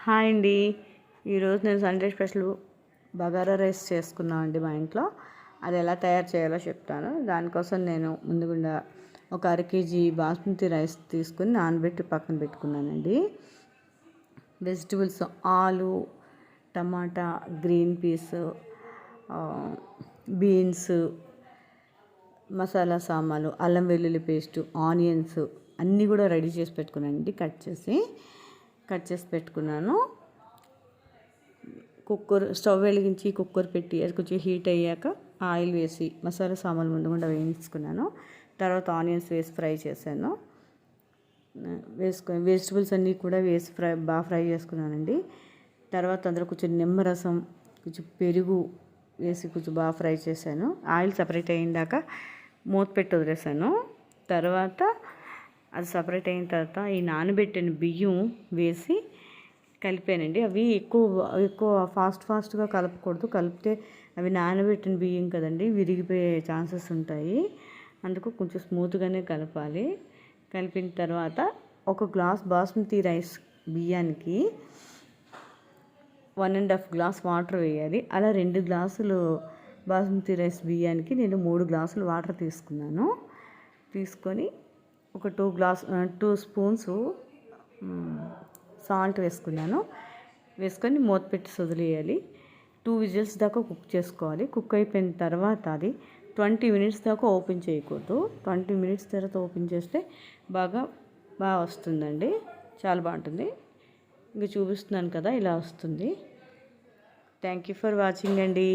Hi అండి. ఈరోజు నేను సండే స్పెషల్ బగారా రైస్ చేసుకున్నాను అండి మా ఇంట్లో. అది ఎలా తయారు చేయాలో చెప్తాను. దానికోసం నేను ముందుగా ఒక 1/2 kg బాస్మతి రైస్ తీసుకుని నానబెట్టి పక్కన పెట్టుకున్నానండి. వెజిటబుల్స్ ఆలు, టమాటా, గ్రీన్ పీస్, బీన్స్, మసాలా సామాన్లు, అల్లం వెల్లుల్లి పేస్టు, ఆనియన్స్ అన్నీ కూడా రెడీ చేసి పెట్టుకున్నానండి. కట్ చేసి పెట్టుకున్నాను. స్టవ్ వెలిగించి కుక్కర్ పెట్టి అది కొంచెం హీట్ అయ్యాక ఆయిల్ వేసి మసాలా సామాన్లు ముందుగా వేయించుకున్నాను. తర్వాత ఆనియన్స్ వేసి ఫ్రై చేశాను. వెజిటబుల్స్ అన్నీ కూడా వేసి బాగా ఫ్రై చేసుకున్నానండి. తర్వాత అందులో కొంచెం నిమ్మరసం, కొంచెం పెరుగు వేసి కొంచెం బాగా ఫ్రై చేశాను. ఆయిల్ సపరేట్ అయ్యిందాక మూత పెట్టి వదిలేసాను. తర్వాత అది సపరేట్ అయిన తర్వాత ఈ నానబెట్టిన బియ్యం వేసి కలిపానండి. అవి ఎక్కువ ఫాస్ట్గా కలపకూడదు. కలిపితే అవి నానబెట్టిన బియ్యం కదండి, విరిగిపోయే ఛాన్సెస్ ఉంటాయి. అందుకు కొంచెం స్మూత్గానే కలపాలి. కలిపిన తర్వాత ఒక గ్లాస్ బాస్మతి రైస్ బియ్యానికి 1.5 గ్లాస్ వాటర్ వేయాలి. అలా 2 గ్లాసులు బాస్మతి రైస్ బియ్యానికి నేను 3 గ్లాసులు వాటర్ తీసుకొని ఒక 2 స్పూన్స్ సాల్ట్ వేసుకొని మూత పెట్టి వదిలేయాలి. 2 విజిల్స్ దాకా కుక్ చేసుకోవాలి. కుక్ అయిపోయిన తర్వాత అది 20 మినిట్స్ దాకా ఓపెన్ చేయకూడదు. 20 మినిట్స్ తర్వాత ఓపెన్ చేస్తే బాగా వస్తుందండి. చాలా బాగుంటుంది. ఇంకా చూపిస్తున్నాను కదా, ఇలా వస్తుంది. థ్యాంక్ యూ ఫర్ వాచింగ్ అండి.